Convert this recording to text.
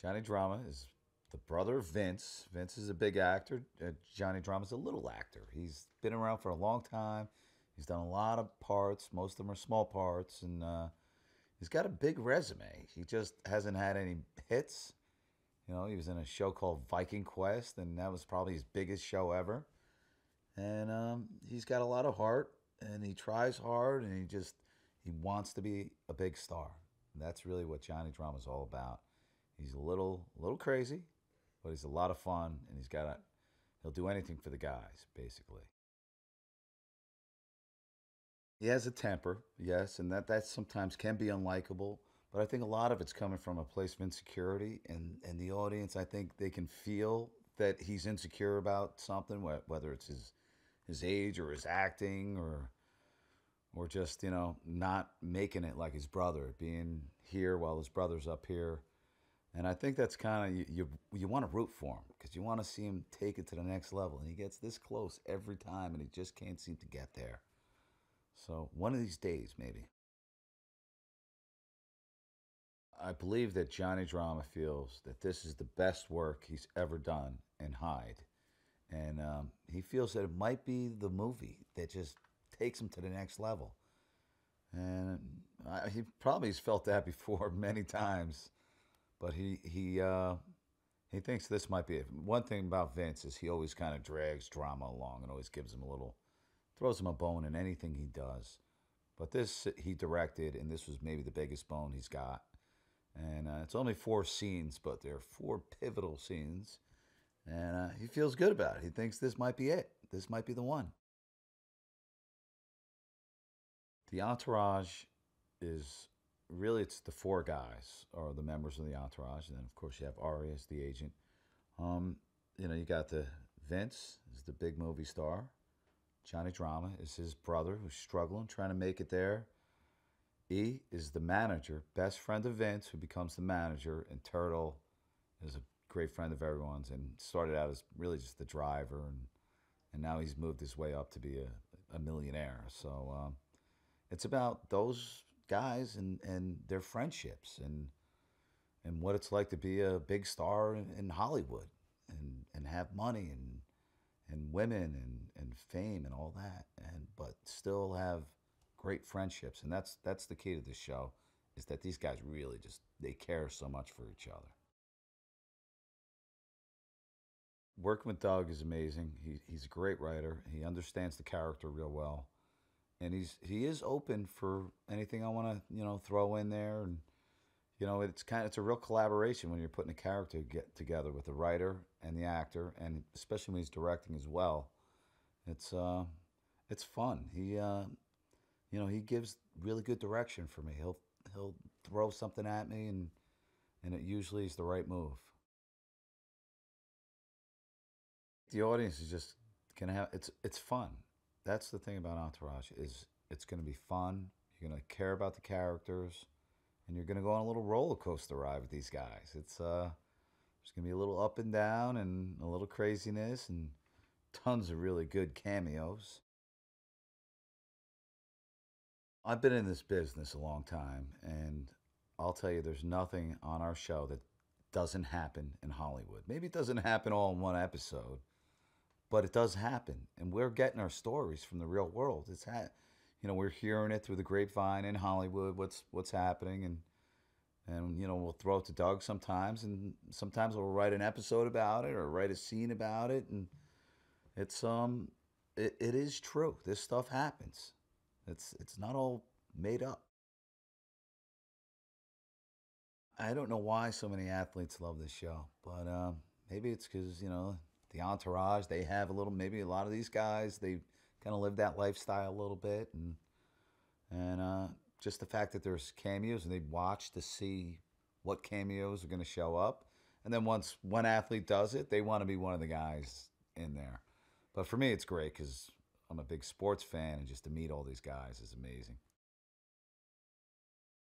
Johnny Drama is the brother of Vince. Vince is a big actor. Johnny Drama's a little actor. He's been around for a long time. He's done a lot of parts. Most of them are small parts, and he's got a big resume. He just hasn't had any hits. He was in a show called Viking Quest, and that was probably his biggest show ever. And he's got a lot of heart, and he tries hard, and he wants to be a big star. And that's really what Johnny Drama is all about. He's a little crazy, but he's a lot of fun, and he'll do anything for the guys, basically. He has a temper, yes, and that sometimes can be unlikable. But I think a lot of it's coming from a place of insecurity, and the audience, I think they can feel that he's insecure about something, whether it's his age or his acting or just not making it like his brother, being here while his brother's up here. And I think that's kind of you want to root for him because you want to see him take it to the next level, and he gets this close every time, and he just can't seem to get there. So one of these days, maybe. I believe that Johnny Drama feels that this is the best work he's ever done in Hyde. And he feels that it might be the movie that just takes him to the next level. And he probably has felt that before many times, but he thinks this might be it. One thing about Vince is he always kind of drags drama along and always gives him throws him a bone in anything he does. But this he directed, and this was maybe the biggest bone he's got. And it's only 4 scenes, but they're 4 pivotal scenes. And he feels good about it. He thinks this might be it. This might be the one. The entourage is really it's the 4 guys or the members of the entourage, and then of course you have Ari as the agent. Um, you got the Vince is the big movie star. Johnny Drama is his brother who's struggling, trying to make it there. E is the manager, best friend of Vince, who becomes the manager, and Turtle is a great friend of everyone's and started out as really just the driver, and now he's moved his way up to be a millionaire. So it's about those guys and their friendships and what it's like to be a big star in Hollywood and have money and women and fame and all that, and but still have great friendships. And that's the key to this show is that these guys really just they care so much for each other. Working with Doug is amazing. He's a great writer. He understands the character real well, and he is open for anything I want to throw in there. And it's a real collaboration when you're putting a character get together with the writer and the actor, and especially when he's directing as well. It's it's fun. He gives really good direction for me. He'll throw something at me, and it usually is the right move. The audience is just gonna have it's fun. That's the thing about Entourage is it's gonna be fun. You're gonna care about the characters, and you're gonna go on a little roller coaster ride with these guys. It's there's gonna be a little up and down and a little craziness and tons of really good cameos. I've been in this business a long time, and I'll tell you, there's nothing on our show that doesn't happen in Hollywood. Maybe it doesn't happen all in one episode, but it does happen, and we're getting our stories from the real world. We're hearing it through the grapevine in Hollywood. What's happening, and we'll throw it to Doug sometimes, and sometimes we'll write an episode about it or write a scene about it, and it's it is true. This stuff happens. It's not all made up. I don't know why so many athletes love this show, but maybe it's because the entourage they have a little. Maybe a lot of these guys they kind of live that lifestyle a little bit, and just the fact that there's cameos and they watch to see what cameos are going to show up, and then once one athlete does it, they want to be one of the guys in there. But for me, it's great because I'm a big sports fan, and just to meet all these guys is amazing.